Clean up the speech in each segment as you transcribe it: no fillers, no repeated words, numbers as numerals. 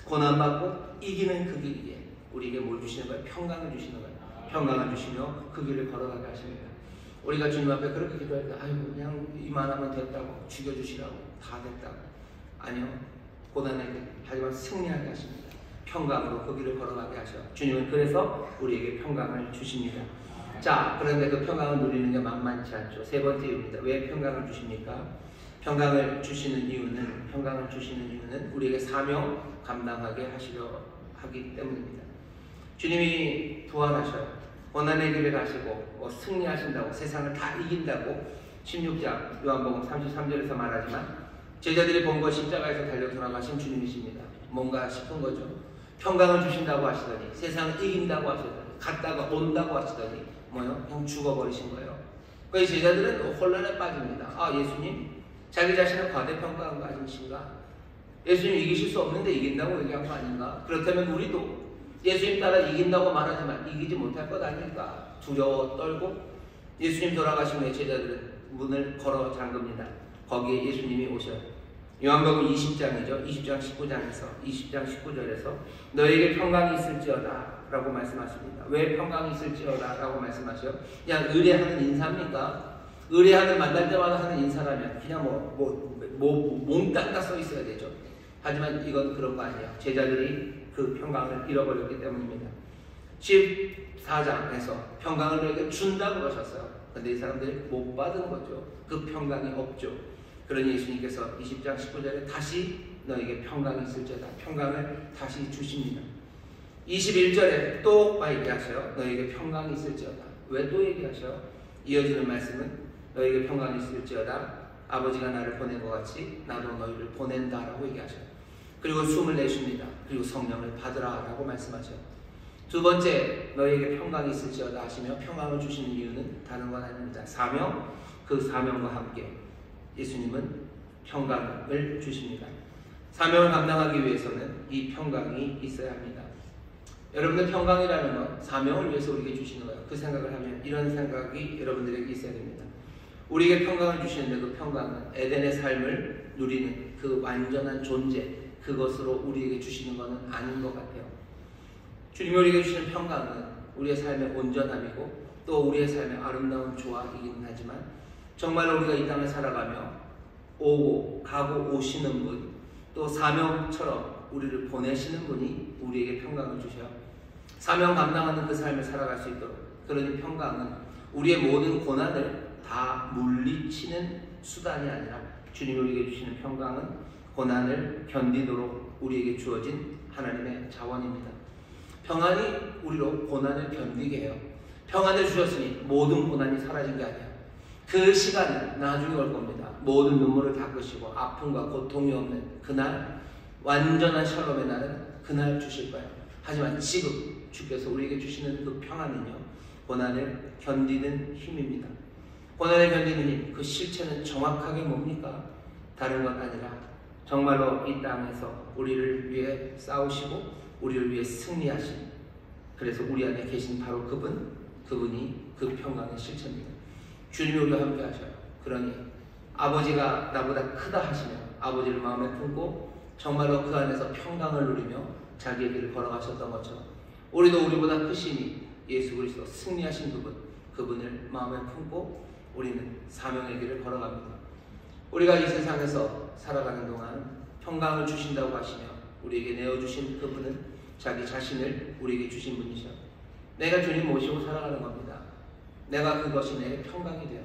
고난받고 이기는 그 길이에 우리에게 뭘 주시는 거예요? 평강을 주시는 거예요. 평강을 주시며 그 길을 걸어가게 하십니다. 우리가 주님 앞에 그렇게 기도할 때 아이고 그냥 이만하면 됐다고 죽여주시라고 다 됐다고 아니요. 고난의 길 하지만 승리하게 하십니다. 평강으로 그 길을 걸어가게 하셔. 주님은 그래서 우리에게 평강을 주십니다. 자, 그런데 그 평강을 누리는 게 만만치 않죠. 세 번째 이유입니다. 왜 평강을 주십니까? 평강을 주시는 이유는 우리에게 사명 감당하게 하시려 하기 때문입니다. 주님이 부활하셔요. 고난의 길을 가시고 승리하신다고 세상을 다 이긴다고 16장 요한복음 33절에서 말하지만 제자들이 본 것 십자가에서 달려 돌아가신 주님이십니다. 뭔가 싶은 거죠. 평강을 주신다고 하시더니 세상을 이긴다고 하시더니 갔다가 온다고 하시더니 뭐요? 그냥 죽어버리신 거예요. 그래서 제자들은 혼란에 빠집니다. 아, 예수님 자기 자신을 과대평가한 거 아니신가? 예수님 이기실 수 없는데 이긴다고 얘기한 거 아닌가? 그렇다면 우리도 예수님 따라 이긴다고 말하지만 이기지 못할 것 아닐까? 두려워 떨고 예수님 돌아가신 후에 제자들은 문을 걸어 잠깁니다. 거기에 예수님이 오셔요. 요한복음 20장이죠. 20장 19절에서 너에게 평강이 있을지어다 라고 말씀하십니다. 왜 평강이 있을지어다 라고 말씀하셔요? 그냥 의뢰하는 인사입니까? 의뢰하는 만날 때마다 하는 인사라면 그냥 몽땅 다 써 있어야 되죠. 하지만 이건 그런 거 아니에요. 제자들이 그 평강을 잃어버렸기 때문입니다. 14장에서 평강을 너에게 준다고 하셨어요. 근데 이 사람들이 못 받은 거죠. 그 평강이 없죠. 그러니 예수님께서 20장 19절에 다시 너에게 평강이 있을지어다. 평강을 다시 주십니다. 21절에 또 얘기하셔요. 너에게 평강이 있을지어다. 왜 또 얘기하셔요? 이어지는 말씀은 너에게 평강이 있을지어다. 아버지가 나를 보낸 것 같이 나도 너희를 보낸다라고 얘기하셔요. 그리고 숨을 내쉽니다. 그리고 성령을 받으라라고 말씀하셔요. 두 번째 너희에게 평강이 있을지어다 하시며 평강을 주시는 이유는 다른 건 아닙니다. 사명, 그 사명과 함께 예수님은 평강을 주십니다. 사명을 감당하기 위해서는 이 평강이 있어야 합니다. 여러분들 평강이라는 건 사명을 위해서 우리에게 주시는 거예요. 그 생각을 하면 이런 생각이 여러분들에게 있어야 됩니다. 우리에게 평강을 주시는데 그 평강은 에덴의 삶을 누리는 그 완전한 존재, 그것으로 우리에게 주시는 것은 아닌 것 같아요. 주님이 우리에게 주시는 평강은 우리의 삶의 온전함이고 또 우리의 삶의 아름다운 조화이긴 하지만 정말로 우리가 이 땅을 살아가며 오고 가고 오시는 분, 또 사명처럼 우리를 보내시는 분이 우리에게 평강을 주셔요. 사명 감당하는 그 삶을 살아갈 수 있도록. 그러니 평강은 우리의 모든 고난을 다 물리치는 수단이 아니라 주님이 우리에게 주시는 평강은 고난을 견디도록 우리에게 주어진 하나님의 자원입니다. 평안이 우리로 고난을 견디게 해요. 평안을 주셨으니 모든 고난이 사라진 게 아니에요. 그 시간은 나중에 올 겁니다. 모든 눈물을 닦으시고 아픔과 고통이 없는 그날, 완전한 샬롬의 날은 그날 주실 거예요. 하지만 지금 주께서 우리에게 주시는 그 평안은요, 고난을 견디는 힘입니다. 고난을 견디는 힘, 그 실체는 정확하게 뭡니까? 다른 것 아니라 정말로 이 땅에서 우리를 위해 싸우시고 우리를 위해 승리하신, 그래서 우리 안에 계신 바로 그분이 그 평강의 실체입니다. 주님이 우리와 함께 하셔요. 그러니 아버지가 나보다 크다 하시며 아버지를 마음에 품고 정말로 그 안에서 평강을 누리며 자기의 길을 걸어가셨던 것처럼 우리도 우리보다 크시니 예수 그리스도 승리하신 그분을 마음에 품고 우리는 사명의 길을 걸어갑니다. 우리가 이 세상에서 살아가는 동안 평강을 주신다고 하시며 우리에게 내어주신 그분은 자기 자신을 우리에게 주신 분이셔. 내가 주님 모시고 살아가는 겁니다. 내가 그것이 내 평강이 돼요.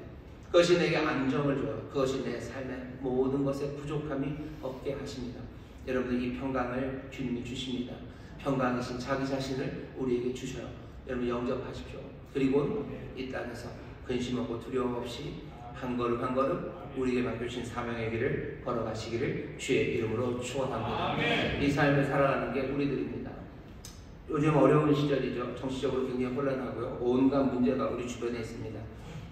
그것이 내게 안정을 줘요. 그것이 내 삶의 모든 것에 부족함이 없게 하십니다. 여러분들 이 평강을 주님이 주십니다. 평강이신 자기 자신을 우리에게 주셔요. 여러분 영접하십시오. 그리고 이 땅에서 근심 없고 두려움 없이 한 걸음 한 걸음 우리에게 맡겨주신 사명의 길을 걸어가시기를 주의 이름으로 축원합니다. 이 삶을 살아가는 게 우리들입니다. 요즘 어려운 시절이죠. 정치적으로 굉장히 혼란하고요. 온갖 문제가 우리 주변에 있습니다.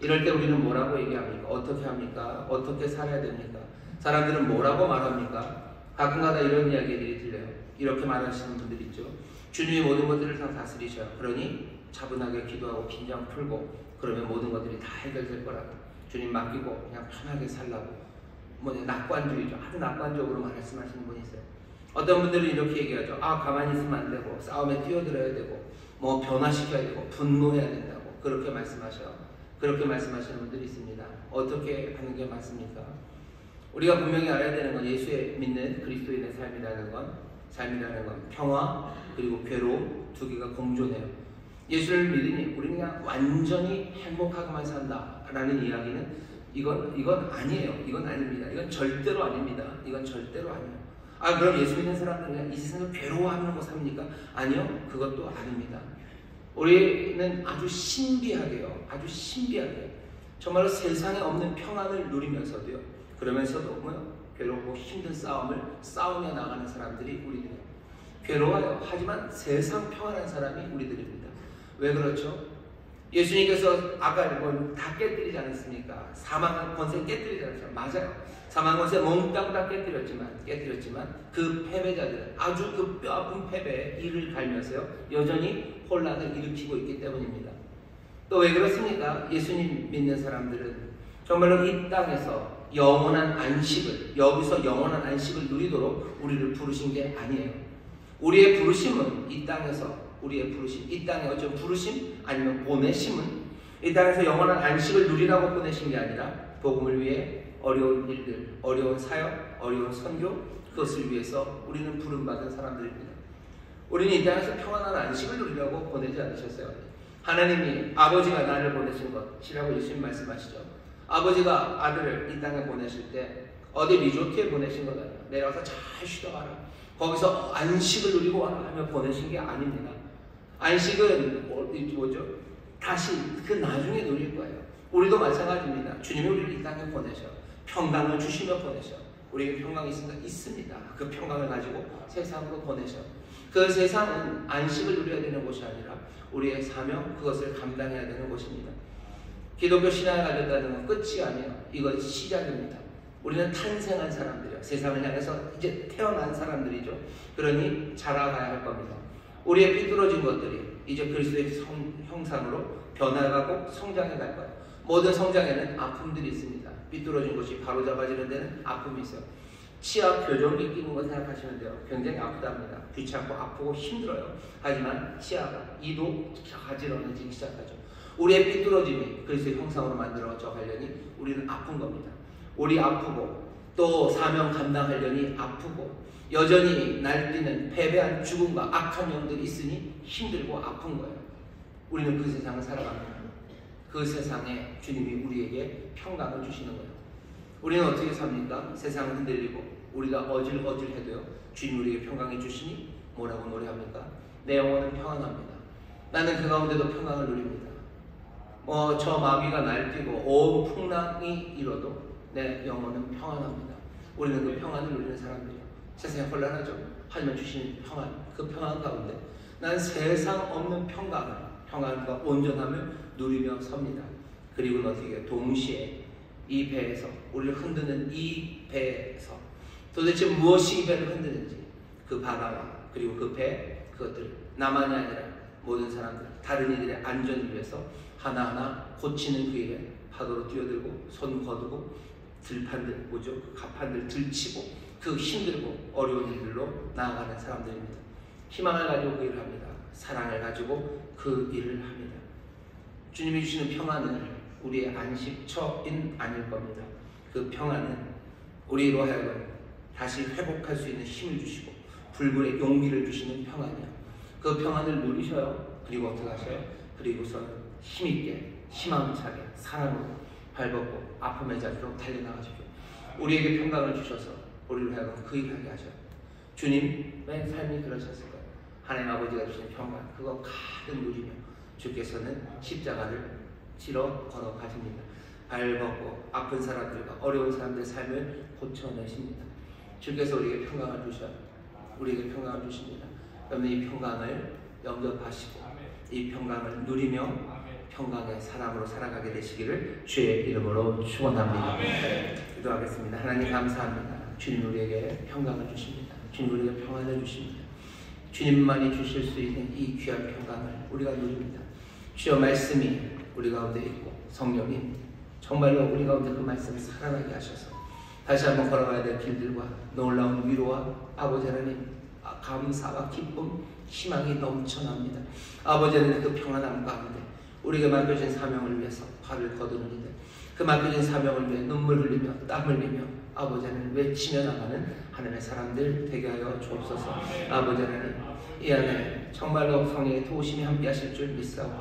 이럴 때 우리는 뭐라고 얘기합니까? 어떻게 합니까? 어떻게 살아야 됩니까? 사람들은 뭐라고 말합니까? 가끔가다 이런 이야기들이 들려요. 이렇게 말하시는 분들 있죠. 주님이 모든 것들을 다 다스리셔요. 그러니 차분하게 기도하고 긴장 풀고 그러면 모든 것들이 다 해결될 거라고. 주님 맡기고 그냥 편하게 살라고. 낙관주의죠. 아주 낙관적으로 말씀하시는 분이 있어요. 어떤 분들은 이렇게 얘기하죠. 아, 가만히 있으면 안 되고 싸움에 뛰어들어야 되고 뭐 변화시켜야 되고 분노해야 된다고 그렇게 말씀하시는 분들이 있습니다. 어떻게 하는 게 맞습니까? 우리가 분명히 알아야 되는 건 예수에 믿는 그리스도인의 삶이라는 건 평화 그리고 괴로움 두 개가 공존해요. 예수를 믿으니 우리는 그냥 완전히 행복하게만 산다라는 이야기는 이건 아니에요. 이건 아닙니다. 이건 절대로 아닙니다. 이건 절대로 아니에요. 아, 그럼 예수 믿는 사람들은 이 세상을 괴로워하는 거 삽니까? 아니요, 그것도 아닙니다. 우리는 아주 신비하게요. 아주 신비하게 정말로 세상에 없는 평안을 누리면서도요. 그러면서도 괴롭고 힘든 싸움을 싸우며 나가는 사람들이 우리들이에요. 괴로워요. 하지만 세상 평안한 사람이 우리들입니다. 왜 그렇죠? 예수님께서 아가를 다 깨뜨리지 않았습니까? 사망한 권세 깨뜨리지 않았어요. 맞아요. 사망 권세 몽땅 다 깨뜨렸지만 그 패배자들은 아주 그 뼈아픈 패배에 이를 갈면서요. 여전히 혼란을 일으키고 있기 때문입니다. 또 왜 그렇습니까? 예수님 믿는 사람들은 정말로 이 땅에서 영원한 안식을 누리도록 우리를 부르신 게 아니에요. 우리의 부르심은 이 땅의 어떤 부르심 아니면 보내심은 이 땅에서 영원한 안식을 누리라고 보내신 게 아니라 복음을 위해 어려운 일들, 어려운 사역, 어려운 선교 그것을 위해서 우리는 부름받은 사람들입니다. 우리는 이 땅에서 평안한 안식을 누리려고 보내지 않으셨어요. 하나님이 아버지가 나를 보내신 것이라고 예수님 말씀하시죠. 아버지가 아들을 이 땅에 보내실 때 어디 리조트에 보내신 것 아니에요. 내려가서 잘 쉬다 와라. 거기서 안식을 누리고 와라 하며 보내신 게 아닙니다. 안식은 뭐죠? 다시 그 나중에 누릴 거예요. 우리도 마찬가지입니다. 주님이 우리를 이 땅에 보내셔. 평강을 주시며 보내셔. 우리에게 평강이 있습니다. 그 평강을 가지고 세상으로 보내셔. 그 세상은 안식을 누려야 되는 곳이 아니라 우리의 사명, 그것을 감당해야 되는 곳입니다. 기독교 신앙을 가졌다는 건 끝이 아니에요. 이건 시작입니다. 우리는 탄생한 사람들이요. 세상을 향해서 이제 태어난 사람들이죠. 그러니 자라가야 할 겁니다. 우리의 삐뚤어진 것들이 이제 그리스도의 형상으로 변화가고 성장해 갈 거예요. 모든 성장에는 아픔들이 있습니다. 삐뚤어진 것이 바로잡아지는 데는 아픔이 있어요. 치아 교정기 끼는 거 생각하시면 돼요. 굉장히 아프답니다. 귀찮고 아프고 힘들어요. 하지만 치아가 이도 가지런해지기 시작하죠. 우리의 삐뚤어짐이 그리스도의 형상으로 만들어져 가려니 우리는 아픈 겁니다. 우리 아프고 또 사명 감당하려니 아프고 여전히 날뛰는 패배한 죽음과 악한 영들이 있으니 힘들고 아픈 거예요. 우리는 그 세상을 살아갑니다. 그 세상에 주님이 우리에게 평강을 주시는 거예요. 우리는 어떻게 삽니까? 세상은 흔들리고 우리가 어질어질해도요. 주님 우리에게 평강해 주시니 뭐라고 노래합니까? 내 영혼은 평안합니다. 나는 그 가운데도 평강을 누립니다. 저 마귀가 날뛰고 온 풍랑이 일어도 내 영혼은 평안합니다. 우리는 그 평안을 누리는 사람들이에요. 세상이 혼란하죠. 하지만 주시는 평안, 그 평안 가운데 난 세상 없는 평안과 온전함을 누리며 섭니다. 그리고 어떻게 동시에 이 배에서 우리를 흔드는 이 배에서 도대체 무엇이 이 배를 흔드는지 그 바다와 그리고 그 배 그것들 나만이 아니라 모든 사람들 다른 이들의 안전을 위해서 하나하나 고치는 그 일에 파도로 뛰어들고 손 거두고 들판들 가판들 들치고 그 힘들고 어려운 일들로 나아가는 사람들입니다. 희망을 가지고 그 일을 합니다. 사랑을 가지고 그 일을 합니다. 주님이 주시는 평안은 우리의 안식처인 아닐 겁니다. 그 평안은 우리로 하여금 다시 회복할 수 있는 힘을 주시고 불굴의 용기를 주시는 평안이야. 그 평안을 누리셔요. 그리고 어떻게 하셔요? 그리고서는 힘있게 희망차게 사랑으로 발벗고 아픔의 자리로 달려나가십시오. 우리에게 평강을 주셔서 우리로 하여금 그 일을 하게 하셔요. 주님의 삶이 그러셨을 거예요. 하나님 아버지가 주신 평강 그거 가득 누리며 주께서는 십자가를 치러 걸어가십니다. 발벗고 아픈 사람들과 어려운 사람들의 삶을 고쳐내십니다. 주께서 우리에게 평강을 주셔요. 우리에게 평강을 주십니다. 그러면 이 평강을 영접하시고 이 평강을 누리며 평강의 사람으로 살아가게 되시기를 주의 이름으로 축원합니다. 기도하겠습니다. 하나님 감사합니다. 주님 우리에게 평강을 주십니다. 주님 우리에게 평안을 주십니다. 주님만이 주실 수 있는 이 귀한 평강을 우리가 누립니다. 주여 말씀이 우리 가운데 있고 성령님 정말로 우리 가운데 그 말씀을 살아나게 하셔서 다시 한번 걸어가야 될 길들과 놀라운 위로와 아버지 하나님 감사와 기쁨, 희망이 넘쳐납니다. 아버지 하나님 그 평안함 가운데 우리에게 맡겨진 사명을 위해서 발을 거두는데 그 맡겨진 사명을 위해 눈물 흘리며 땀 흘리며 아버지 하나님 외치며 나가는 하나님의 사람들 되게 하여 주옵소서. 아버지 하나님 이 안에 정말로 성령의 도우심이 함께 하실 줄 믿사오고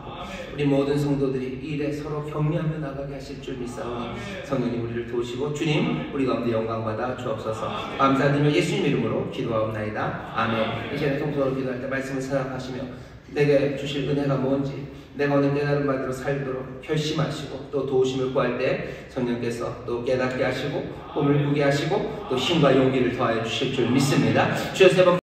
우리 모든 성도들이 이 일에 서로 격려하며 나가게 하실 줄 믿사오니 성령님 우리를 도우시고 주님 우리 가운데 영광 받아 주옵소서. 감사드리며 예수님 이름으로 기도하옵나이다. 아멘. 이 시간에 통성으로 기도할 때 말씀을 생각하시며 내게 주실 은혜가 뭔지 내가 오늘 깨달은 바대로 살도록 결심하시고 또 도우심을 구할 때 성령께서 또 깨닫게 하시고 꿈을 꾸게 하시고 또 힘과 용기를 더하여 주실 줄 믿습니다. 주여 세 번